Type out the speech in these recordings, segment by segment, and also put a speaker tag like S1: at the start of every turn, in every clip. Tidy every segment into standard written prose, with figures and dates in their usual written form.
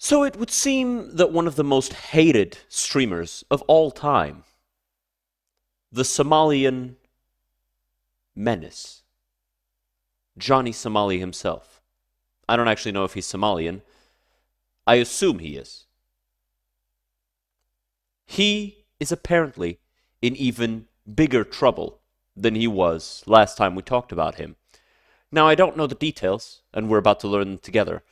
S1: So it would seem that one of the most hated streamers of all time, the Somalian menace, Johnny Somali himself. I don't actually know if he's Somalian. I assume he is. He is apparently in even bigger trouble than he was last time we talked about him. Now, I don't know the details, and we're about to learn them together.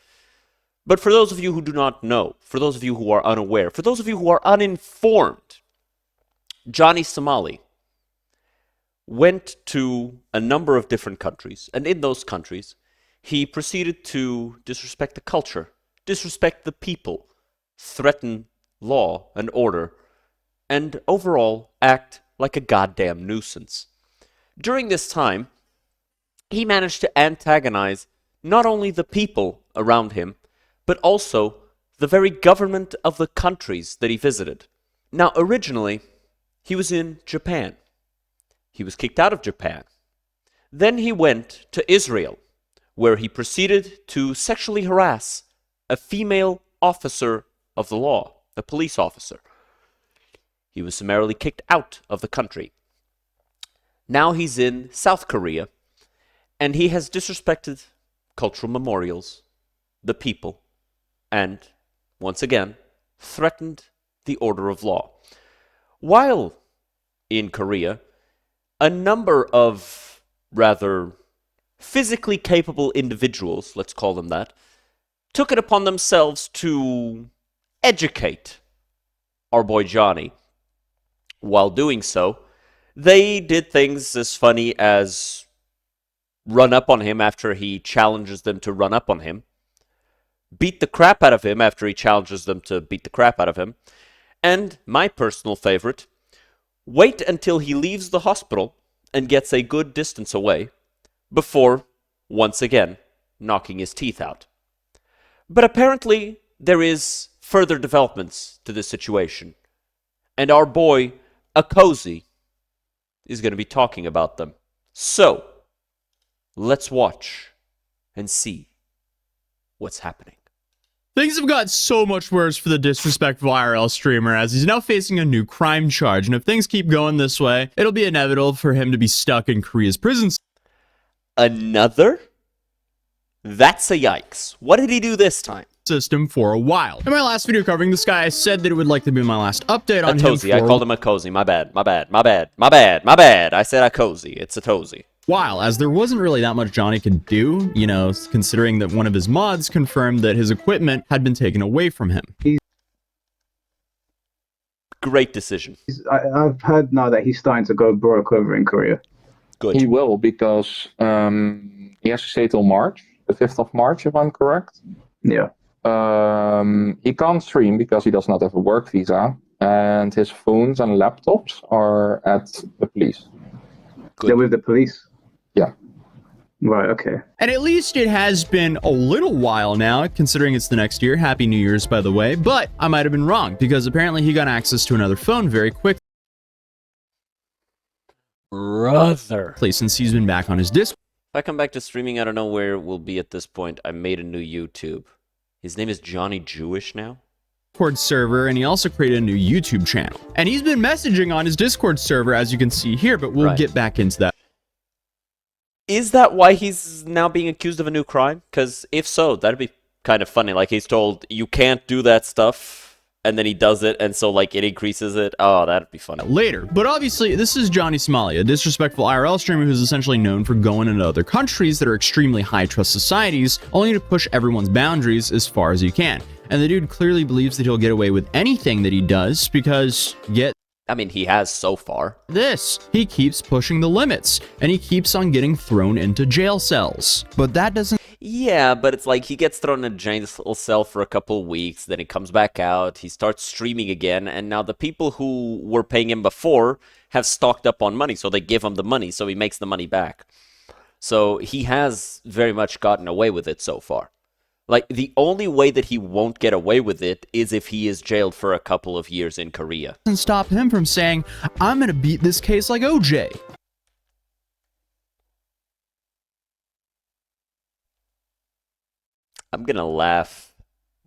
S1: But for those of you who do not know, for those of you who are unaware, for those of you who are uninformed, Johnny Somali went to a number of different countries, and in those countries, he proceeded to disrespect the culture, disrespect the people, threaten law and order, and overall act like a goddamn nuisance. During this time, he managed to antagonize not only the people around him, but also the very government of the countries that he visited. Now, originally, he was in Japan. He was kicked out of Japan. Then he went to Israel, where he proceeded to sexually harass a female officer of the law, a police officer. He was summarily kicked out of the country. Now he's in South Korea, and he has disrespected cultural memorials, the people, and, once again, threatened the order of law. While in Korea, a number of rather physically capable individuals, let's call them that, took it upon themselves to educate our boy Johnny. While doing so, they did things as funny as run up on him after he challenges them to run up on him, beat the crap out of him after he challenges them to beat the crap out of him, and, my personal favorite, wait until he leaves the hospital and gets a good distance away before, once again, knocking his teeth out. But apparently, there is further developments to this situation, and our boy, Akozy, is going to be talking about them. So, let's watch and see what's happening.
S2: Things have got so much worse for the disrespectful IRL streamer as he's now facing a new crime charge, and if things keep going this way, it'll be inevitable for him to be stuck in Korea's prison
S1: Another? That's a yikes. What did he do this time?
S2: system for a while. In my last video covering this guy, I said that it would likely be my last update on him
S1: I called him a cozy. My bad. I said a cozy. It's a tozy.
S2: While, as there wasn't really that much Johnny could do, you know, considering that one of his mods confirmed that his equipment had been taken away from him.
S1: Great decision.
S3: I've heard now that he's starting to go broke over in Korea.
S1: Good.
S4: He will, because he has to stay till March, the 5th of March, if I'm correct.
S3: Yeah.
S4: He can't stream because he does not have a work visa, and his phones and laptops are at the police.
S1: Good.
S3: They're with the police?
S4: Yeah.
S3: Right, okay.
S2: And at least it has been a little while now, considering it's the next year. Happy New Year's, by the way. But I might have been wrong, because apparently he got access to another phone very quickly.
S1: Brother.
S2: Since he's been back on his Discord
S1: If I come back to streaming, I don't know where we'll be at this point. I made a new YouTube. His name is Johnny Jewish now?
S2: server, and he also created a new YouTube channel. And he's been messaging on his Discord server, as you can see here, but we'll get back into that.
S1: Is that why he's now being accused of a new crime? Because if so, that'd be kind of funny. Like, he's told, you can't do that stuff, and then he does it, and so, like, it increases it. Oh, that'd be funny.
S2: Later. But obviously, this is Johnny Somali, a disrespectful IRL streamer who's essentially known for going into other countries that are extremely high-trust societies, only to push everyone's boundaries as far as you can. And the dude clearly believes that he'll get away with anything that he does because,
S1: I mean, he has so far.
S2: this, he keeps pushing the limits, and he keeps on getting thrown into jail cells. But that doesn't
S1: Yeah, but it's like he gets thrown in a jail cell for a couple weeks, then he comes back out, he starts streaming again, and now the people who were paying him before have stocked up on money, so they give him the money, so he makes the money back. So he has very much gotten away with it so far. Like, the only way that he won't get away with it is if he is jailed for a couple of years in Korea.
S2: stop him from saying, I'm gonna beat this case like OJ.
S1: I'm gonna laugh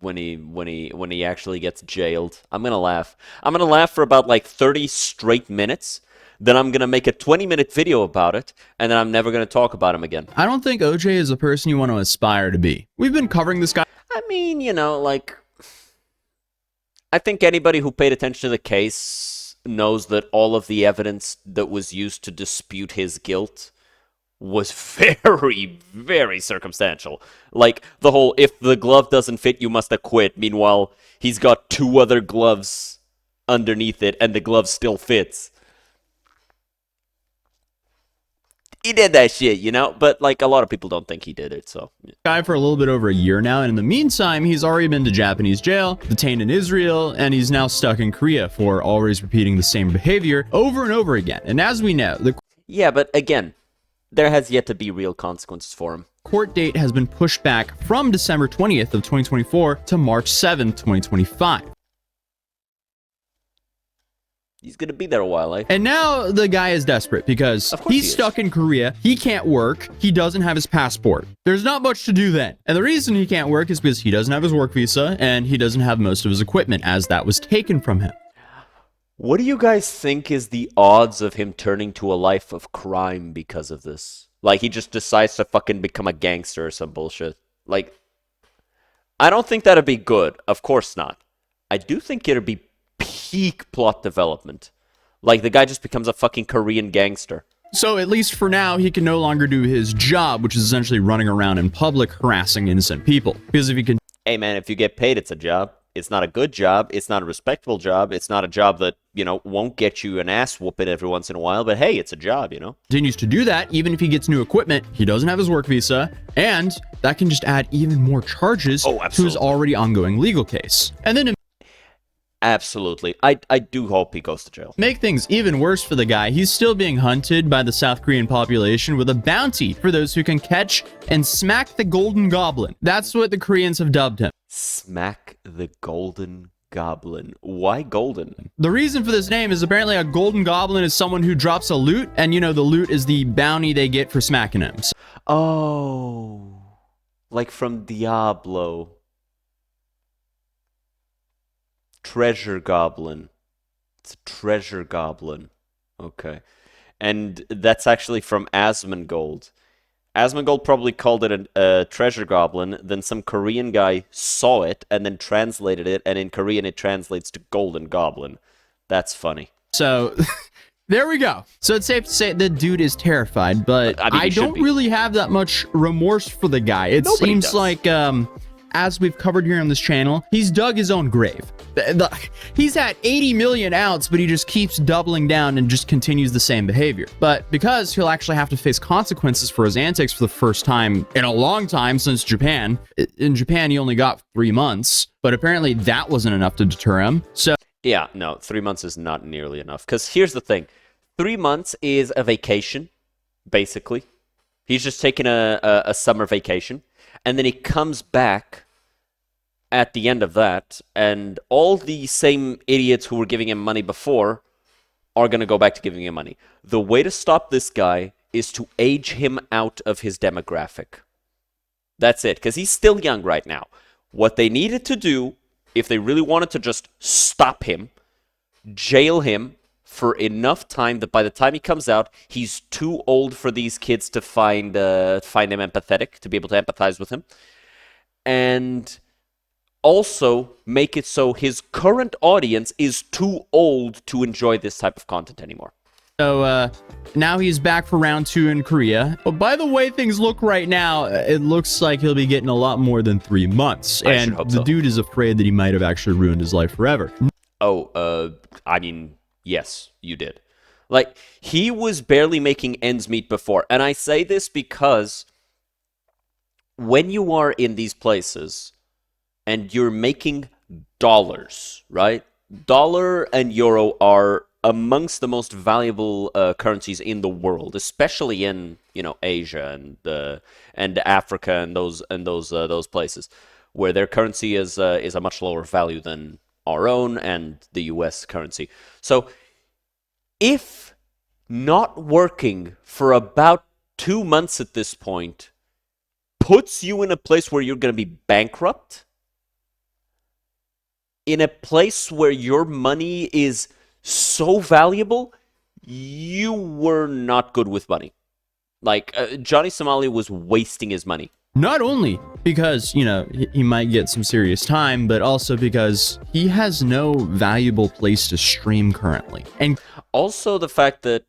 S1: when he actually gets jailed. I'm gonna laugh. I'm gonna laugh for about like 30 straight minutes. Then I'm gonna make a 20-minute video about it, and then I'm never gonna talk about him again.
S2: I don't think OJ is a person you want to aspire to be. We've been covering this guy.
S1: I mean, like, I think anybody who paid attention to the case knows that all of the evidence that was used to dispute his guilt was very, very circumstantial. Like, the whole, if the glove doesn't fit, you must acquit. Meanwhile, he's got 2 other gloves underneath it, and the glove still fits. He did that shit, But, like, a lot of people don't think he did it, so. Yeah.
S2: Guy for a little bit over a year now, and in the meantime, he's already been to Japanese jail, detained in Israel, and he's now stuck in Korea for always repeating the same behavior over and over again. And as we know, the
S1: Yeah, but again, there has yet to be real consequences for him.
S2: court date has been pushed back from December 20th of 2024 to March 7th, 2025.
S1: He's gonna be there a while, eh?
S2: And now the guy is desperate because
S1: Of course he
S2: he's
S1: is.
S2: stuck in Korea. He can't work. He doesn't have his passport. There's not much to do then. And the reason he can't work is because he doesn't have his work visa and he doesn't have most of his equipment as that was taken from him.
S1: What do you guys think is the odds of him turning to a life of crime because of this? Like, he just decides to fucking become a gangster or some bullshit. Like, I don't think that'd be good. Of course not. I do think it'd be peak plot development. Like, the guy just becomes a fucking Korean gangster.
S2: So at least for now, he can no longer do his job, which is essentially running around in public harassing innocent people. Because if he can
S1: Hey, man, if you get paid, it's a job. It's not a good job. It's not a respectable job. It's not a job that, won't get you an ass whooping every once in a while. But hey, it's a job,
S2: continues to do that, even if he gets new equipment, he doesn't have his work visa, and that can just add even more charges to his
S1: absolutely.
S2: already ongoing legal case. And then to
S1: Absolutely. I do hope he goes to jail.
S2: make things even worse for the guy, he's still being hunted by the South Korean population with a bounty for those who can catch and smack the Golden Goblin. That's what the Koreans have dubbed him.
S1: Smack the Golden Goblin. Why golden?
S2: The reason for this name is apparently a Golden Goblin is someone who drops a loot, and the loot is the bounty they get for smacking him.
S1: Oh, like from Diablo. Treasure Goblin. It's a Treasure Goblin. Okay. And that's actually from Asmongold. Asmongold probably called it a Treasure Goblin, then some Korean guy saw it and then translated it, and in Korean it translates to Golden Goblin. That's funny.
S2: So there we go. So it's safe to say the dude is terrified, but
S1: I mean, he
S2: I
S1: should
S2: don't
S1: be.
S2: really have that much remorse for the guy. It
S1: Nobody
S2: seems
S1: does.
S2: like, as we've covered here on this channel, he's dug his own grave. He's had 80 million outs, but he just keeps doubling down and just continues the same behavior. But because he'll actually have to face consequences for his antics for the first time in a long time since Japan. In Japan, he only got 3 months, but apparently that wasn't enough to deter him. So
S1: Yeah, no, 3 months is not nearly enough. Because here's the thing. 3 months is a vacation, basically. He's just taking a summer vacation. And then he comes back at the end of that, and all the same idiots who were giving him money before are going to go back to giving him money. The way to stop this guy is to age him out of his demographic. That's it, because he's still young right now. What they needed to do, if they really wanted to just stop him, jail him for enough time that by the time he comes out, he's too old for these kids to find him empathetic, to be able to empathize with him. And also make it so his current audience is too old to enjoy this type of content anymore.
S2: So now he's back for round 2 in Korea. But by the way things look right now, it looks like he'll be getting a lot more than 3 months.
S1: I should
S2: And
S1: hope
S2: the
S1: so.
S2: dude is afraid that he might have actually ruined his life forever.
S1: I mean, yes, you did. Like, he was barely making ends meet before. And I say this because when you are in these places and you're making dollars, right? Dollar and euro are amongst the most valuable currencies in the world, especially in Asia and Africa and those places where their currency is a much lower value than our own and the U.S. currency. So if not working for about 2 months at this point puts you in a place where you're going to be bankrupt, in a place where your money is so valuable, you were not good with money. Like, Johnny Somali was wasting his money.
S2: Not only because, you know, he might get some serious time, but also because he has no valuable place to stream currently. And
S1: also the fact that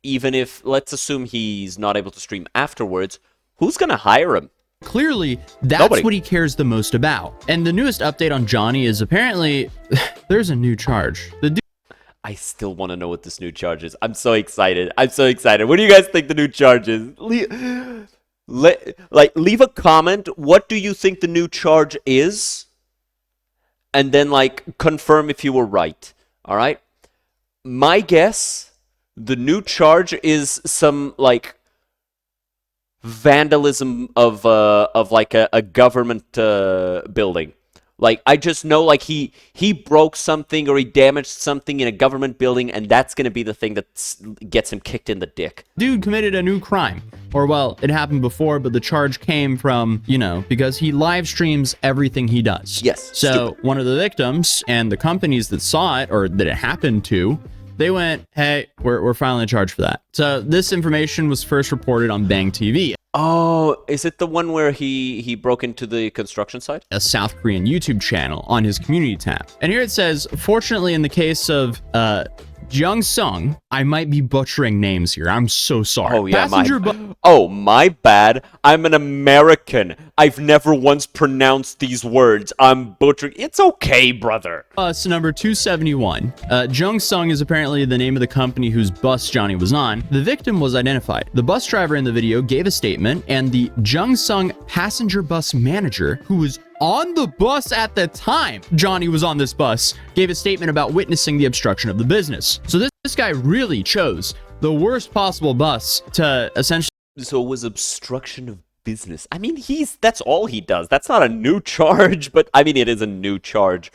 S1: even if, let's assume he's not able to stream afterwards, who's going to hire him?
S2: clearly, that's
S1: Nobody.
S2: what he cares the most about. And the newest update on Johnny is apparently there's a new charge. The dude
S1: I still want to know what this new charge is. I'm so excited. I'm so excited. What do you guys think the new charge is? Leave a comment. What do you think the new charge is? And then, like, confirm if you were right. All right? My guess, the new charge is some, like, vandalism of like a government building. Like, I just know, like, he broke something or he damaged something in a government building, and that's gonna be the thing that gets him kicked in the dick.
S2: dude committed a new crime. Or, well, it happened before, but the charge came from, you know, because he live streams everything he does.
S1: Yes,
S2: So
S1: stupid.
S2: one of the victims and the companies that saw it, or that it happened to, they went, hey, we're filing a charge for that. So this information was first reported on Bang TV,
S1: Oh, is it the one where he broke into the construction site?
S2: a South Korean YouTube channel, on his community tab. And here it says, fortunately, in the case of Jung Sung, I might be butchering names here. I'm so sorry.
S1: Oh, yeah,
S2: Passenger
S1: my bad. I'm an American. I've never once pronounced these words. I'm butchering. It's okay, brother.
S2: bus number 271. Jung Sung is apparently the name of the company whose bus Johnny was on. The victim was identified. The bus driver in the video gave a statement, and the Jung Sung passenger bus manager, who was on the bus at the time Johnny was on this bus, gave a statement about witnessing the obstruction of the business. So this guy really chose the worst possible bus to essentially
S1: So it was obstruction of business. I mean, that's all he does. That's not a new charge, but I mean, it is a new charge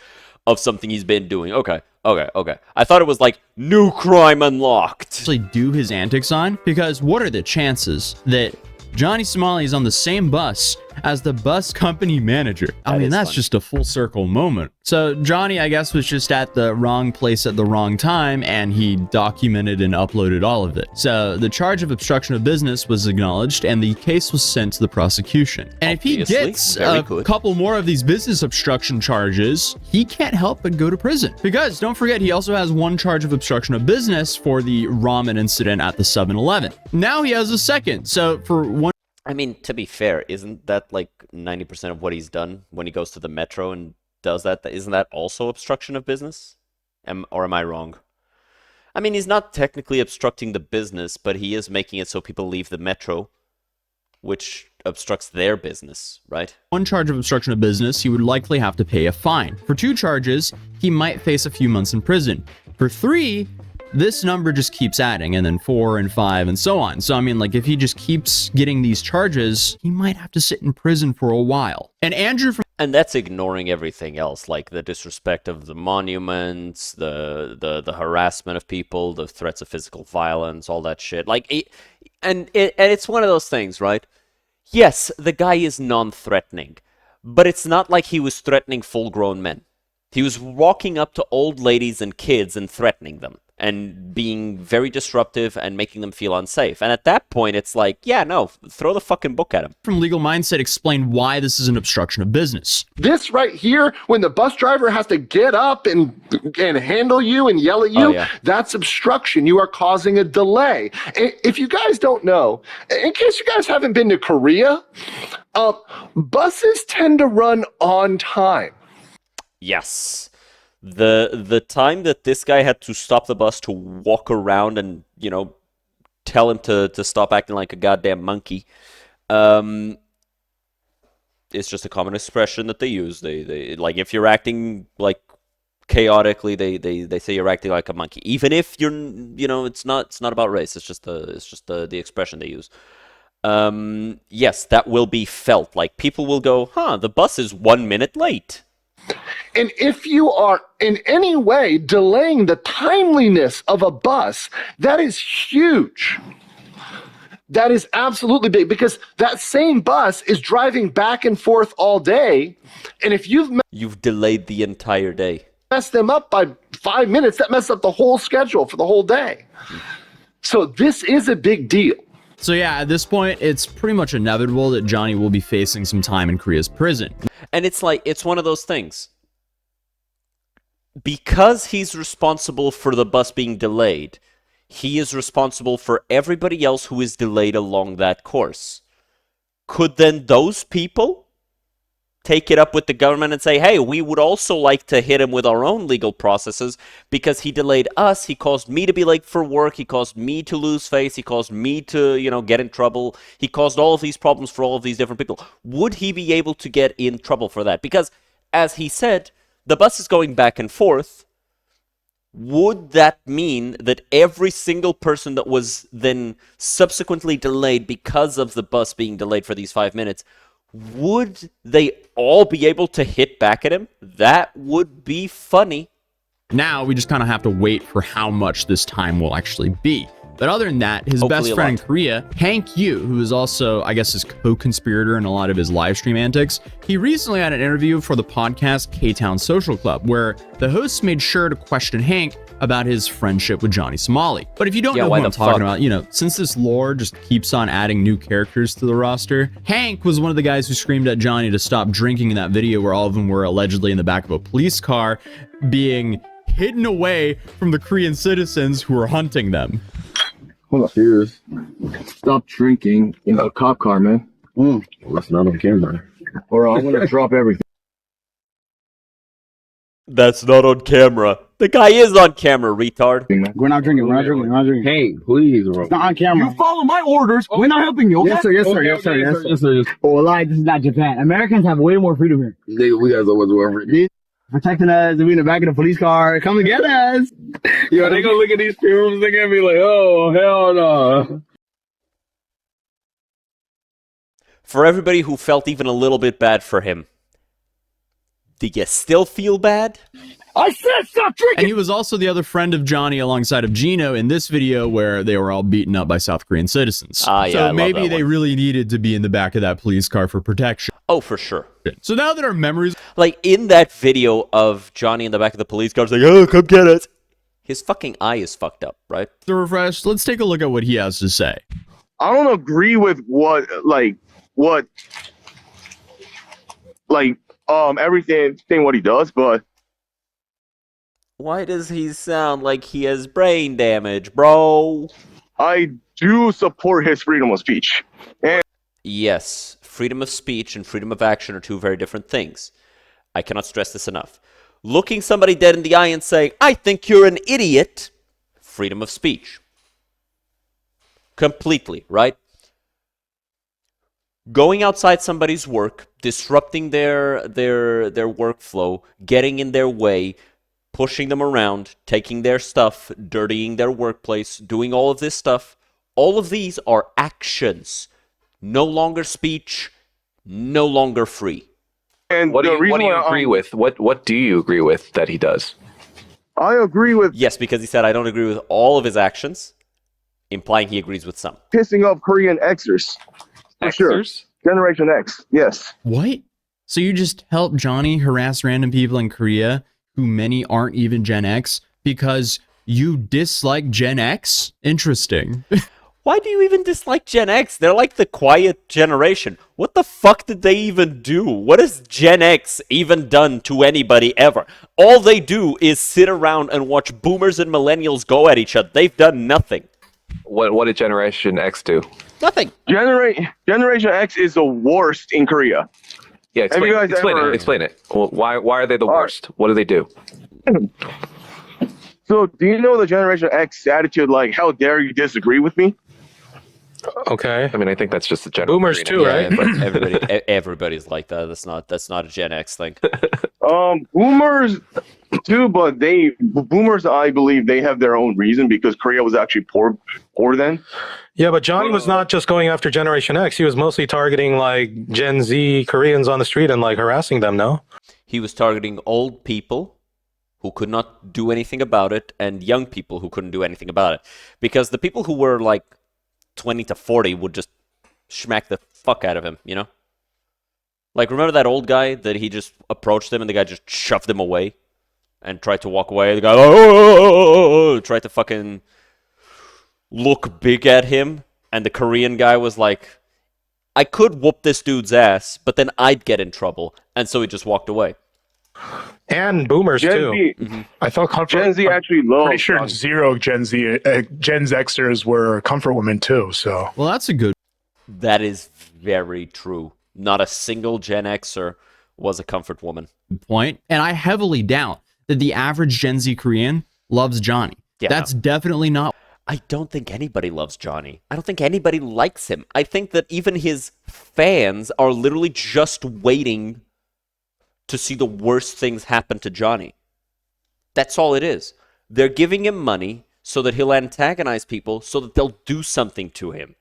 S1: of something he's been doing. Okay. I thought it was like new crime unlocked.
S2: do his antics on, because what are the chances that Johnny Somali is on the same bus as the bus company manager? I mean,
S1: is
S2: that's
S1: funny.
S2: just a full circle moment. So Johnny, I guess, was just at the wrong place at the wrong time, and he documented and uploaded all of it. So the charge of obstruction of business was acknowledged, and the case was sent to the prosecution. And if he
S1: Obviously,
S2: gets
S1: very
S2: a
S1: good.
S2: couple more of these business obstruction charges, he can't help but go to prison. Because don't forget, he also has one charge of obstruction of business for the ramen incident at the 7-Eleven. Now he has a second. So for one
S1: I mean, to be fair, isn't that like 90% of what he's done when he goes to the metro and does that? Isn't that also obstruction of business? Or am I wrong? I mean, he's not technically obstructing the business, but he is making it so people leave the metro, which obstructs their business, right?
S2: one charge of obstruction of business, he would likely have to pay a fine. For 2 charges, he might face a few months in prison. For 3, this number just keeps adding, and then 4 and 5 and so on. So I mean, like, if he just keeps getting these charges, he might have to sit in prison for a while. And Andrew from
S1: And that's ignoring everything else, like the disrespect of the monuments, the harassment of people, the threats of physical violence, all that shit. And it's one of those things, right? Yes, the guy is non-threatening, but it's not like he was threatening full-grown men. He was walking up to old ladies and kids and threatening them, and being very disruptive and making them feel unsafe. And at that point, it's like, yeah, no, throw the fucking book at him.
S2: Legal Mindset explained why this is an obstruction of business.
S5: This right here, when the bus driver has to get up and handle you and yell at you,
S1: Oh, yeah.
S5: that's obstruction. You are causing a delay. If you guys don't know, in case you guys haven't been to Korea, buses tend to run on time.
S1: Yes. The time that this guy had to stop the bus to walk around and, you know, tell him to stop acting like a goddamn monkey, it's just a common expression that they use. They like, if you're acting like chaotically, they say you're acting like a monkey. Even if you're, you know, it's not about race. It's just the expression they use. Yes, that will be felt. Like, people will go, the bus is 1 minute late.
S5: And if you are in any way delaying the timeliness of a bus, that is huge. That is absolutely big because that same bus is driving back and forth all day. And if
S1: You've delayed the entire day.
S5: messed them up by 5 minutes, that messes up the whole schedule for the whole day. So this is a big deal.
S2: So yeah, at this point, it's pretty much inevitable that Johnny will be facing some time in Korea's prison.
S1: And it's like, it's one of those things. Because he's responsible for the bus being delayed, he is responsible for everybody else who is delayed along that course. Could then those people take it up with the government and say, hey, we would also like to hit him with our own legal processes because he delayed us, he caused me to be late for work, he caused me to lose face, he caused me to, get in trouble, he caused all of these problems for all of these different people. Would he be able to get in trouble for that? Because, as he said, the bus is going back and forth. Would that mean that every single person that was then subsequently delayed because of the bus being delayed for these 5 minutes, would they all be able to hit back at him? That would be funny.
S2: Now, we just kind of have to wait for how much this time will actually be. But other than that, his
S1: Hopefully
S2: best
S1: a
S2: friend
S1: lot.
S2: in Korea, Hank Yu, who is also, I guess, his co-conspirator in a lot of his live stream antics, he recently had an interview for the podcast K-Town Social Club, where the hosts made sure to question Hank about his friendship with Johnny Somali. But if you don't know
S1: why
S2: what I'm
S1: the
S2: talking
S1: fuck?
S2: about, since this lore just keeps on adding new characters to the roster, Hank was one of the guys who screamed at Johnny to stop drinking in that video where all of them were allegedly in the back of a police car being hidden away from the Korean citizens who were hunting them.
S6: Hold on. Cheers. Stop drinking in a cop car, man. Well, that's not on camera. Or I'm gonna drop everything.
S1: That's not on camera. The guy is on camera, retard.
S3: We're not drinking. We're not drinking. We're not drinking.
S6: Hey, please, bro.
S3: It's not on camera.
S6: You follow my orders. We're not helping you. Okay?
S3: Yes, sir. Yes, sir.
S6: Okay,
S3: Yes, sir.
S6: okay,
S3: Yes, sir.
S6: Yes, sir. Yes, sir.
S3: Oh, lie. This is not Japan. Americans have way more freedom here.
S6: We got so much more freedom.
S3: Protecting us, we in the back of the police car. Come and get us.
S6: Yo, they gonna look at these films. They gonna be like, oh, hell no.
S1: For everybody who felt even a little bit bad for him, do you still feel bad?
S6: I said stop drinking.
S2: And he was also the other friend of Johnny alongside of Gino in this video where they were all beaten up by South Korean citizens.
S1: Ah, yeah, I
S2: so
S1: love
S2: maybe
S1: that
S2: they
S1: one.
S2: really needed to be in the back of that police car for protection.
S1: Oh, for sure.
S2: So now that our memories
S1: Like, in that video of Johnny in the back of the police car saying, oh, come get us, his fucking eye is fucked up, right?
S2: are refreshed, let's take a look at what he has to say.
S7: I don't agree with everything what he does, but
S1: Why does he sound like he has brain damage, bro?
S7: I do support his freedom of speech.
S1: Yes, freedom of speech and freedom of action are two very different things. I cannot stress this enough. Looking somebody dead in the eye and saying, I think you're an idiot, freedom of speech. Completely, right? Going outside somebody's work, disrupting their workflow, getting in their way, pushing them around, taking their stuff, dirtying their workplace, doing all of this stuff, all of these are actions. No longer speech, no longer free.
S7: And
S8: What do
S7: the
S8: you,
S7: reason
S8: what do you
S7: why
S8: agree with? What do you agree with that he does?
S7: I agree with
S1: Yes, because he said, I don't agree with all of his actions, implying he agrees with some.
S7: pissing off Korean Xers. For sure.
S8: Xers?
S7: Generation X, yes.
S2: What? So you just help Johnny harass random people in Korea who many aren't even Gen X because you dislike Gen X? Interesting.
S1: Why do you even dislike Gen X? They're like the quiet generation. What the fuck did they even do? What has Gen X even done to anybody ever? All they do is sit around and watch boomers and millennials go at each other. They've done nothing.
S8: What did Generation X do?
S1: Nothing.
S7: Generation X is the worst in Korea.
S8: Yeah,
S7: Have you guys
S8: explain
S7: ever-
S8: it. Explain it. Well, why are they the
S7: All right.
S8: worst? What do they do?
S7: So do you know the Generation X attitude, like, how dare you disagree with me?
S9: Okay.
S8: I mean, I think that's just the general.
S9: Boomers too,
S1: Yeah,
S9: right?
S1: but everybody's like that. That's not a Gen X thing.
S7: Boomers too, but boomers, I believe they have their own reason because Korea was actually poor then.
S9: Yeah, but Johnny was not just going after Generation X. He was mostly targeting like Gen Z Koreans on the street and like harassing them, no?
S1: He was targeting old people who could not do anything about it and young people who couldn't do anything about it. Because the people who were like 20 to 40 would just smack the fuck out of him, you know? Like, remember that old guy that he just approached him and the guy just shoved him away and tried to walk away? The guy, tried to fucking look big at him, and the Korean guy was like, I could whoop this dude's ass, but then I'd get in trouble. And so he just walked away.
S9: And boomers
S7: Gen
S9: too.
S7: Z,
S10: I thought comfort.
S7: Gen Z actually
S10: I'm
S7: loves
S10: pretty sure
S7: Johnny.
S10: zero Gen Xers were comfort women too. So
S2: Well, that's a good
S1: That is very true. Not a single Gen Xer was a comfort woman.
S2: point, and I heavily doubt that the average Gen Z Korean loves Johnny.
S1: Yeah,
S2: That's definitely not.
S1: I don't think anybody loves Johnny. I don't think anybody likes him. I think that even his fans are literally just waiting to see the worst things happen to Johnny. That's all it is. They're giving him money so that he'll antagonize people so that they'll do something to him.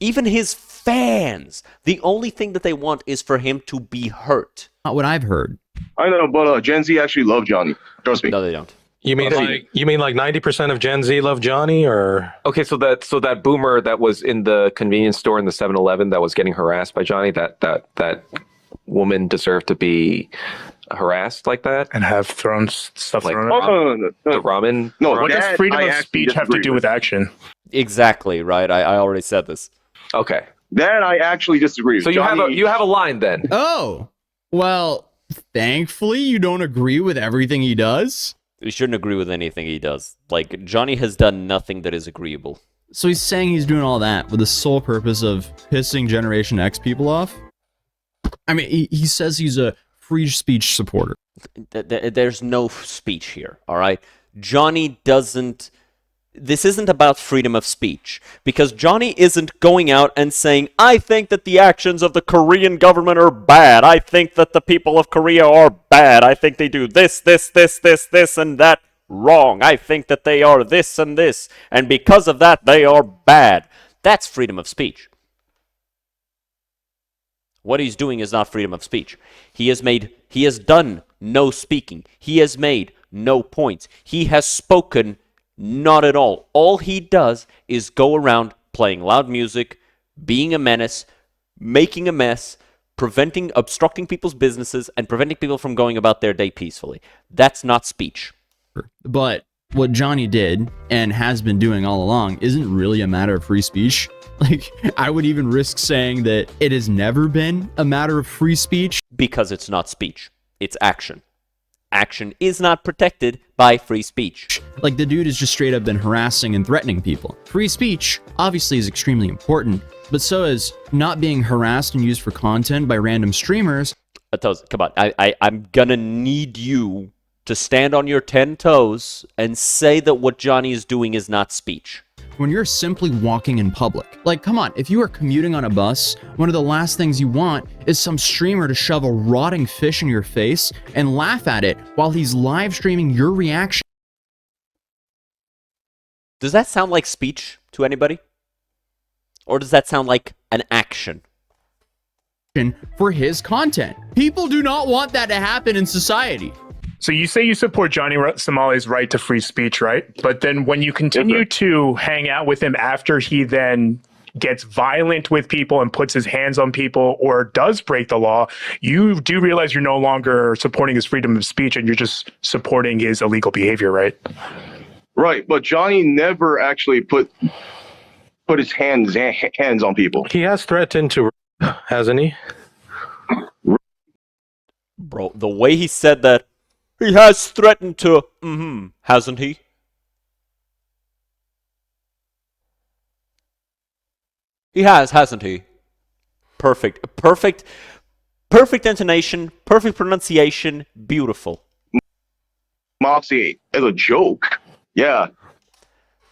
S1: Even his fans, the only thing that they want is for him to be hurt.
S2: Not what I've heard.
S7: I know, but Gen Z actually love Johnny. Trust me.
S1: No, they don't.
S9: You mean like 90% of Gen Z love Johnny, or
S8: Okay, so that boomer that was in the convenience store in the 7-Eleven that was getting harassed by Johnny, that woman deserved to be harassed like that?
S10: and have thrown stuff
S8: Like-
S10: thrown.
S7: Oh,
S10: At them.
S7: no.
S8: The ramen?
S7: No,
S10: What does
S7: that
S10: freedom
S7: I
S10: of
S7: actually
S10: speech have to
S7: disagree
S10: do with action?
S1: Exactly, right? I already said this.
S8: Okay.
S7: That I actually disagree with.
S8: So you have a line then.
S2: Oh, well, thankfully you don't agree with everything he does.
S1: We shouldn't agree with anything he does. Like, Johnny has done nothing that is agreeable.
S2: So he's saying he's doing all that with the sole purpose of pissing Generation X people off? I mean, he says he's a free speech supporter.
S1: There's no speech here, all right? Johnny doesn't... This isn't about freedom of speech, because Johnny isn't going out and saying, I think that the actions of the Korean government are bad. I think that the people of Korea are bad. I think they do this, and that wrong. I think that they are this and this, and because of that, they are bad. That's freedom of speech. What he's doing is not freedom of speech. He has done no speaking. He has made no points. He has spoken not at all. All he does is go around playing loud music, being a menace, making a mess, obstructing people's businesses, and preventing people from going about their day peacefully. That's not speech.
S2: But what Johnny did, and has been doing all along, isn't really a matter of free speech. Like, I would even risk saying that it has never been a matter of free speech.
S1: Because it's not speech. It's action. Action is not protected by free speech.
S2: Like, the dude has just straight up been harassing and threatening people. Free speech, obviously, is extremely important, but so is not being harassed and used for content by random streamers.
S1: Come on, I'm gonna need you to stand on your 10 toes and say that what Johnny is doing is not speech.
S2: When you're simply walking in public. Like, come on, if you are commuting on a bus, one of the last things you want is some streamer to shove a rotting fish in your face and laugh at it while he's live streaming your reaction.
S1: Does that sound like speech to anybody? Or does that sound like an action?
S2: For his content. People do not want that to happen in society.
S10: So you say you support Johnny Somali's right to free speech, right? But then when you continue to hang out with him after he then gets violent with people and puts his hands on people or does break the law, you do realize you're no longer supporting his freedom of speech and you're just supporting his illegal behavior, right?
S7: Right, but Johnny never actually put his hands on people.
S9: he has threatened to, hasn't he?
S1: Bro, the way he said that, he has threatened to, hasn't he? He has, hasn't he? Perfect intonation, perfect pronunciation, beautiful.
S7: Moxie as a joke. Yeah.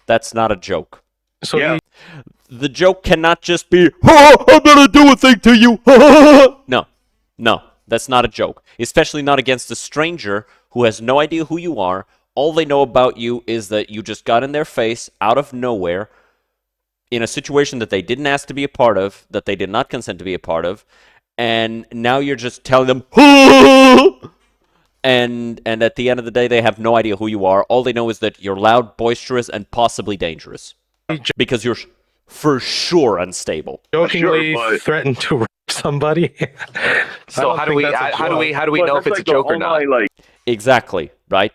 S1: That's not a joke.
S9: So
S7: Yeah.
S1: The joke cannot just be, I'm gonna do a thing to you. No, that's not a joke. Especially not against a stranger who has no idea who you are. All they know about you is that you just got in their face out of nowhere in a situation that they didn't ask to be a part of, that they did not consent to be a part of, and now you're just telling them, and at the end of the day, they have no idea who you are. All they know is that you're loud, boisterous, and possibly dangerous. Because you're for sure unstable.
S9: Jokingly
S7: Sure, but-
S9: threatened to rape somebody.
S8: So how do we
S7: But
S8: know if
S7: that's
S8: it's a
S7: like the
S8: joke or not?
S7: online, like,
S1: Exactly, right?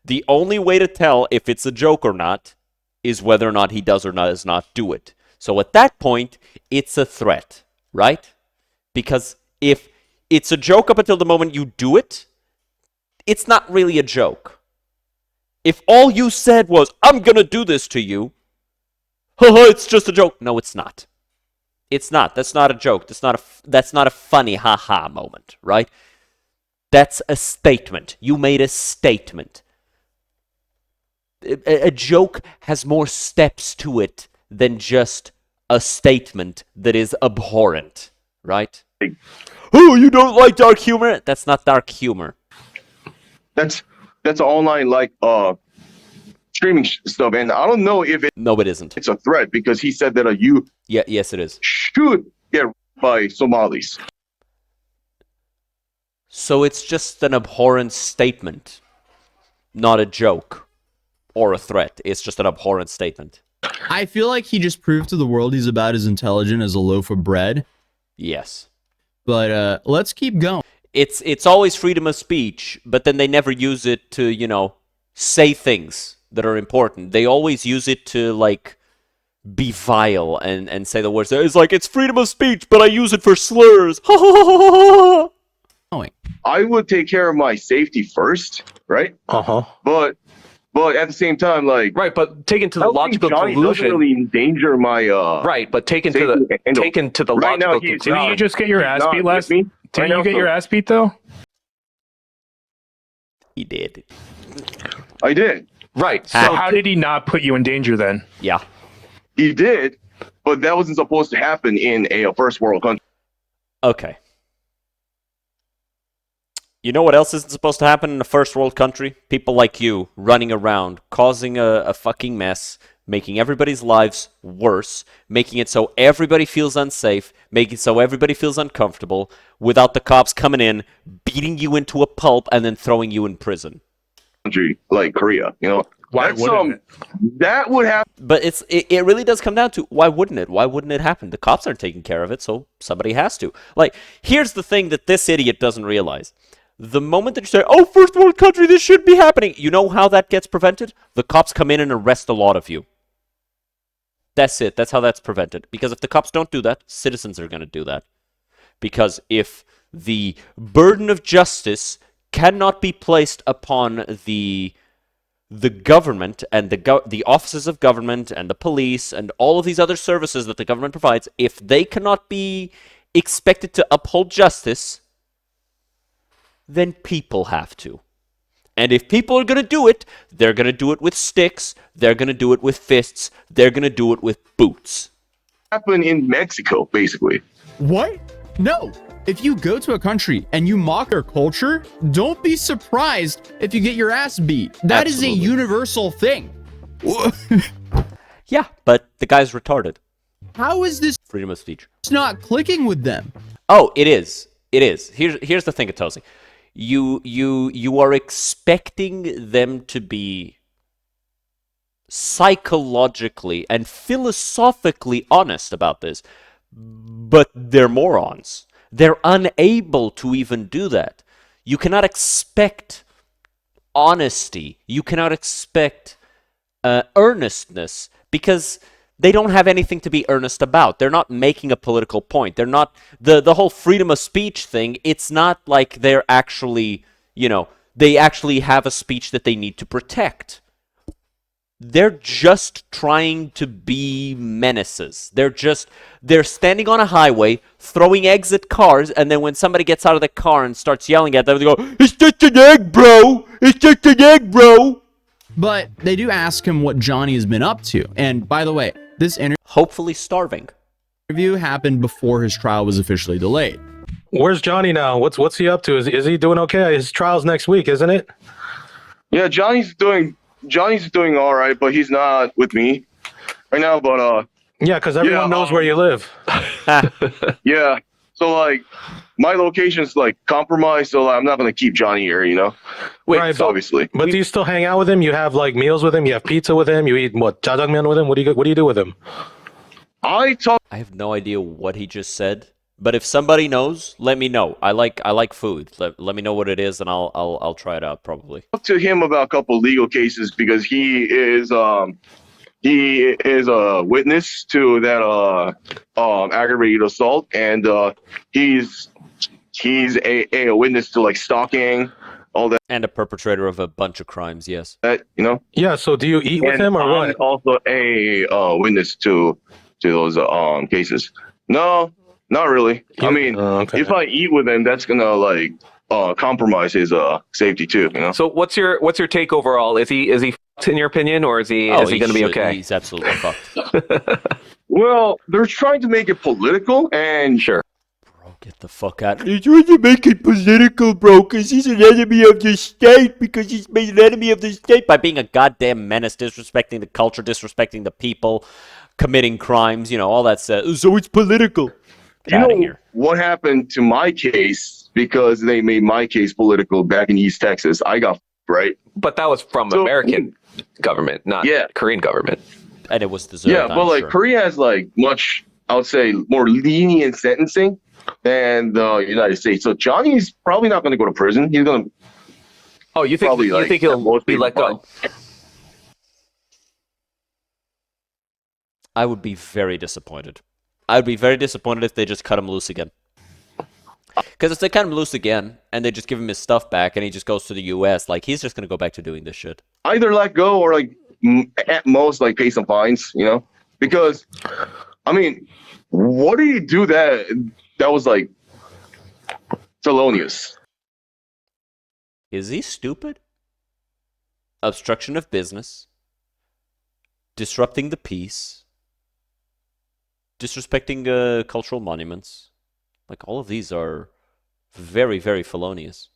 S1: The only way to tell if it's a joke or not is whether or not he does or does not do it. So at that point, it's a threat, right? Because if it's a joke up until the moment you do it, it's not really a joke. If all you said was, I'm gonna do this to you, haha, it's just a joke. No, it's not. It's not. That's not a joke. That's not a funny haha moment, right? That's a statement. You made a statement. A joke has more steps to it than just a statement that is abhorrent, right? Oh, you don't like dark humor? That's not dark humor.
S7: that's online, like, streaming stuff. And I don't know if
S1: No, it isn't.
S7: it's a threat because he said that you
S1: Yeah, yes, it is.
S7: should get by Somalis.
S1: So it's just an abhorrent statement, not a joke or a threat. It's just an abhorrent statement.
S2: I feel like he just proved to the world he's about as intelligent as a loaf of bread.
S1: Yes.
S2: But let's keep going.
S1: It's always freedom of speech, but then they never use it to, say things that are important. They always use it to, like, be vile and say the words. It's like, it's freedom of speech, but I use it for slurs.
S7: I would take care of my safety first, right? But at the same time, like,
S8: Right, but taken to
S7: I
S8: the
S7: don't think
S8: logical
S7: Johnny doesn't
S8: conclusion.
S7: really endanger my
S8: Right, but taken to
S7: safety
S8: the
S7: and
S8: taken to the
S7: right now,
S8: logical
S7: he's
S8: conclusion.
S10: Didn't you just get your ass
S7: not
S10: beat
S7: with
S10: last?
S7: me
S10: Didn't
S7: right
S10: you
S7: now,
S10: get
S7: so-
S10: your ass beat though?
S1: He did.
S7: I did.
S8: Right.
S10: So how did he not put you in danger then?
S1: Yeah.
S7: He did, but that wasn't supposed to happen in a first world country.
S1: Okay. You know what else isn't supposed to happen in a first world country? People like you running around, causing a fucking mess, making everybody's lives worse, making it so everybody feels unsafe, making it so everybody feels uncomfortable, without the cops coming in, beating you into a pulp, and then throwing you in prison.
S7: Country like Korea,
S10: Why
S7: That's,
S10: wouldn't it?
S7: that would happen.
S1: But it really does come down to, why wouldn't it? Why wouldn't it happen? The cops aren't taking care of it, so somebody has to. Like, here's the thing that this idiot doesn't realize. The moment that you say, oh, first world country, this should be happening, you know how that gets prevented? The cops come in and arrest a lot of you. That's it. That's how that's prevented. Because if the cops don't do that, citizens are going to do that. Because if the burden of justice cannot be placed upon the government and the offices of government and the police and all of these other services that the government provides, if they cannot be expected to uphold justice, then people have to. And if people are going to do it, they're going to do it with sticks, they're going to do it with fists, they're going to do it with boots.
S7: Happen in Mexico, basically.
S2: What? No. If you go to a country and you mock their culture, don't be surprised if you get your ass beat. That is a
S1: Absolutely.
S2: universal thing.
S1: Yeah, but the guy's retarded.
S2: How is this
S1: Freedom of speech.
S2: not clicking with them?
S1: Oh, it is. It is. Here's the thing, Atosi. You are expecting them to be psychologically and philosophically honest about this, but they're morons. They're unable to even do that. You cannot expect honesty. You cannot expect earnestness because they don't have anything to be earnest about. They're not making a political point. They're not the whole freedom of speech thing. It's not like they're actually, they actually have a speech that they need to protect. They're just trying to be menaces. They're standing on a highway, throwing eggs at cars, and then when somebody gets out of the car and starts yelling at them, they go, "It's just an egg, bro! It's just an egg, bro!"
S2: But they do ask him what Johnny has been up to. And by the way, this
S1: Hopefully starving.
S2: interview happened before his trial was officially delayed.
S9: Where's Johnny now? What's he up to? Is he doing okay? His trial's next week, isn't it?
S7: Yeah, Johnny's doing all right, but he's not with me right now. But
S9: Yeah, because everyone knows where you live.
S7: yeah. So like, my location's like compromised, so I'm not gonna keep Johnny here.
S8: Wait,
S9: Right,
S8: so
S7: Obviously.
S9: But do you still hang out with him? You have like meals with him? You have pizza with him? You eat what, jjajangmyeon with him? What do you do with him?
S7: I
S1: have no idea what he just said, but if somebody knows, let me know. I like food. Let me know what it is, and I'll try it out probably.
S7: talked to him about a couple legal cases because he is a witness to that aggravated assault, and he's a witness to like stalking, all that,
S1: And a perpetrator of a bunch of crimes. Yes.
S9: Yeah. So do you eat with
S7: And
S9: him or
S7: I'm
S9: what?
S7: also a witness to those cases. No, not really. I mean,
S9: okay.
S7: if I eat with him, that's gonna like compromise his safety too.
S8: So what's your take overall? Is he fucked in your opinion, or is he going to be okay?
S1: He's absolutely fucked.
S7: Well, they're trying to make it political, and
S8: Sure.
S1: Get the fuck out. He's trying to make it political, bro, because he's an enemy of the state, because he's made an enemy of the state by being a goddamn menace, disrespecting the culture, disrespecting the people, committing crimes, all that stuff. So it's political. Get out of here.
S7: What happened to my case, because they made my case political back in East Texas, I got right.
S8: But that was from American government, not Korean government.
S1: And it was deserved.
S7: Yeah, but like Korea has like much, I would say, more lenient sentencing than the United States. So Johnny's probably not going to go to prison. He's going to.
S8: Oh, you think he'll be let go?
S1: I would be very disappointed. I would be very disappointed if they just cut him loose again. Because if they cut him loose again and they just give him his stuff back and he just goes to the U.S., like he's just going to go back to doing this shit.
S7: Either let go or like at most like pay some fines, because I mean, what did he do that was like felonious?
S1: Is he stupid? Obstruction of business, disrupting the peace, disrespecting cultural monuments. Like all of these are very, very felonious.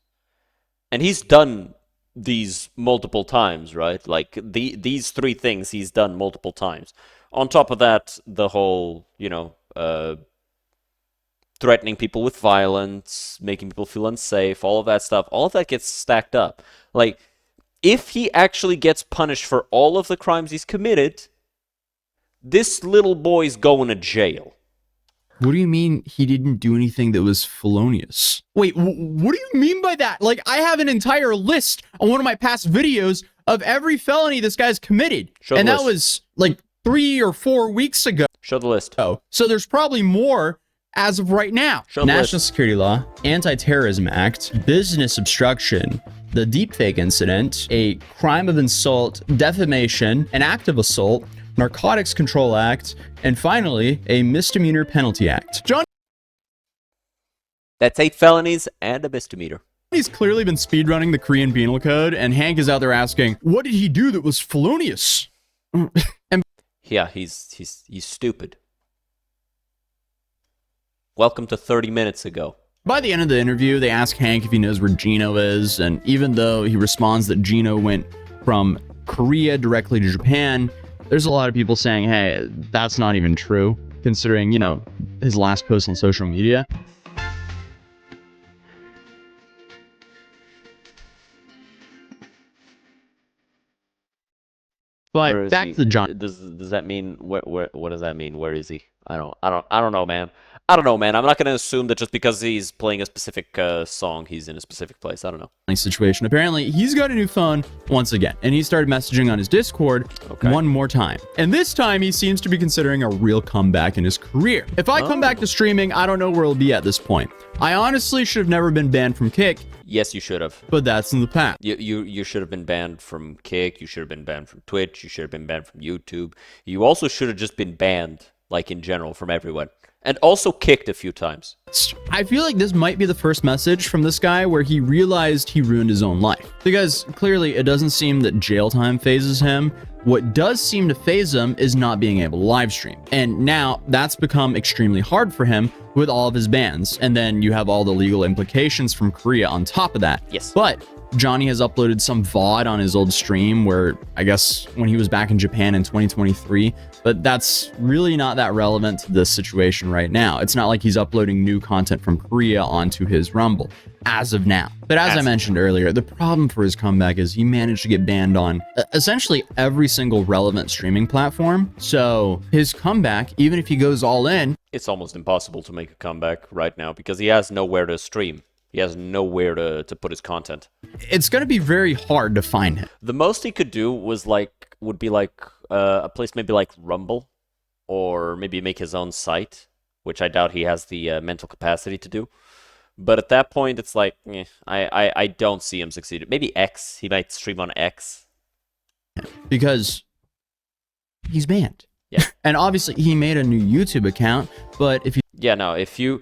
S1: And he's done these multiple times, right? Like these three things he's done multiple times. On top of that, the whole, threatening people with violence, making people feel unsafe, all of that stuff, all of that gets stacked up. Like, if he actually gets punished for all of the crimes he's committed, this little boy's going to jail.
S2: What do you mean he didn't do anything that was felonious? Wait, what do you mean by that? Like, I have an entire list on one of my past videos of every felony this guy's committed. And that was like 3 or 4 weeks ago.
S1: Show the list.
S2: Oh, so there's probably more as of right now. National Security Law, Anti-Terrorism Act, Business Obstruction, the Deepfake Incident, a crime of insult, defamation, an act of assault, Narcotics Control Act, and finally, a Misdemeanor Penalty Act. John,
S1: that's 8 felonies and a misdemeanor.
S2: He's clearly been speedrunning the Korean Penal Code, and Hank is out there asking, what did he do that was felonious? And
S1: yeah, he's stupid. Welcome to 30 minutes ago.
S2: By the end of the interview, they ask Hank if he knows where Gino is, and even though he responds that Gino went from Korea directly to Japan, there's a lot of people saying, hey, that's not even true, considering, his last post on social media. But back to John.
S1: Does that mean what does that mean? Where is he? I don't know, man. I don't know, man. I'm not going to assume that just because he's playing a specific song, he's in a specific place. I don't know.
S2: Situation. Apparently, he's got a new phone once again, and he started messaging on his Discord one more time. And this time, he seems to be considering a real comeback in his career. If I come back to streaming, I don't know where he'll be at this point. I honestly should have never been banned from Kick.
S1: Yes, you should have.
S2: But that's in the past.
S1: You should have been banned from Kick. You should have been banned from Twitch. You should have been banned from YouTube. You also should have just been banned, like in general, from everyone. And also kicked a few times.
S2: I feel like this might be the first message from this guy where he realized he ruined his own life. Because clearly it doesn't seem that jail time phases him. What does seem to phase him is not being able to live stream. And now that's become extremely hard for him with all of his bans. And then you have all the legal implications from Korea on top of that.
S1: Yes.
S2: But Johnny has uploaded some VOD on his old stream where, I guess, when he was back in Japan in 2023, but that's really not that relevant to this situation right now. It's not like he's uploading new content from Korea onto his Rumble. as of now. But as I mentioned earlier, the problem for his comeback is he managed to get banned on essentially every single relevant streaming platform. So his comeback, even if he goes all in,
S1: it's almost impossible to make a comeback right now because he has nowhere to stream. He has nowhere to put his content.
S2: It's going to be very hard to find him.
S1: The most he could do would be like a place maybe like Rumble, or maybe make his own site, which I doubt he has the mental capacity to do. But at that point, it's like, I don't see him succeeding. Maybe X. He might stream on X.
S2: Because he's banned.
S1: Yeah.
S2: And obviously, he made a new YouTube account, but if you...
S1: Yeah, no, if you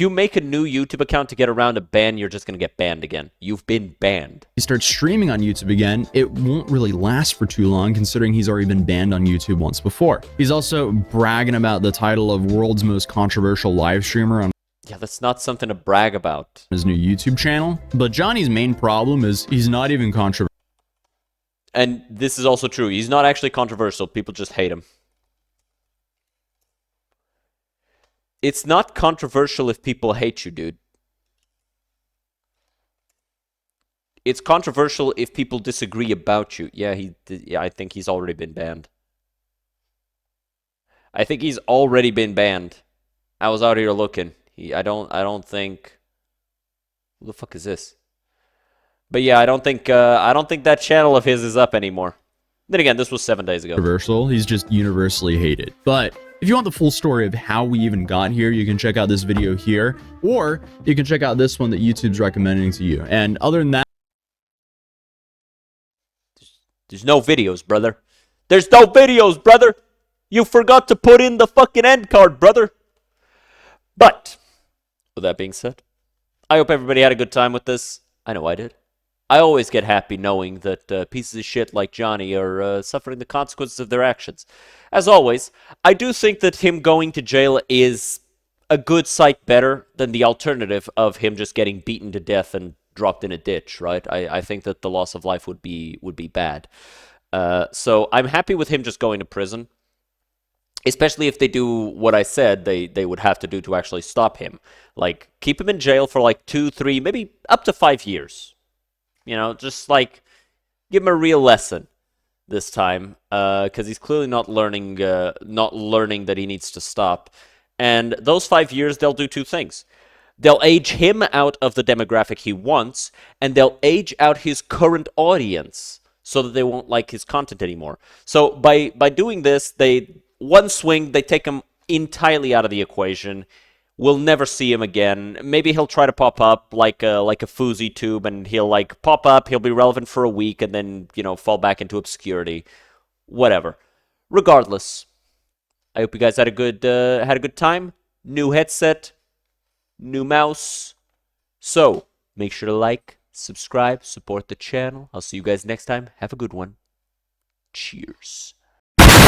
S1: make a new YouTube account to get around a ban, you're just going to get banned again. You've been banned.
S2: He starts streaming on YouTube again, it won't really last for too long, considering he's already been banned on YouTube once before. He's also bragging about the title of world's most controversial live streamer on...
S1: Yeah, that's not something to brag about.
S2: ...his new YouTube channel. But Johnny's main problem is he's not even controversial.
S1: And this is also true. He's not actually controversial. People just hate him. It's not controversial if people hate you, dude. It's controversial if people disagree about you. Yeah, I think he's already been banned. I think he's already been banned. I was out here looking. I don't think... Who the fuck is this? But yeah, I don't think that channel of his is up anymore. Then again, this was 7 days ago.
S2: Controversial, he's just universally hated. But if you want the full story of how we even got here, you can check out this video here, or you can check out this one that YouTube's recommending to you. And other than that...
S1: There's no videos, brother. There's no videos, brother! You forgot to put in the fucking end card, brother! But, with that being said, I hope everybody had a good time with this. I know I did. I always get happy knowing that pieces of shit like Johnny are suffering the consequences of their actions. As always, I do think that him going to jail is a good sight better than the alternative of him just getting beaten to death and dropped in a ditch, right? I think that the loss of life would be bad. So I'm happy with him just going to prison. Especially if they do what I said they would have to do to actually stop him. Like, keep him in jail for like 2, 3, maybe up to 5 years. You know, just like, give him a real lesson this time. Because he's clearly not learning that he needs to stop. And those 5 years, they'll do two things. They'll age him out of the demographic he wants, and they'll age out his current audience so that they won't like his content anymore. So by doing this, one swing, they take him entirely out of the equation. We'll never see him again. Maybe he'll try to pop up like a Foozy tube, and he'll like pop up, he'll be relevant for a week, and then, you know, fall back into obscurity. Whatever. Regardless, I hope you guys had a good time. New headset, new mouse. So, make sure to like, subscribe, support the channel. I'll see you guys next time. Have a good one. Cheers.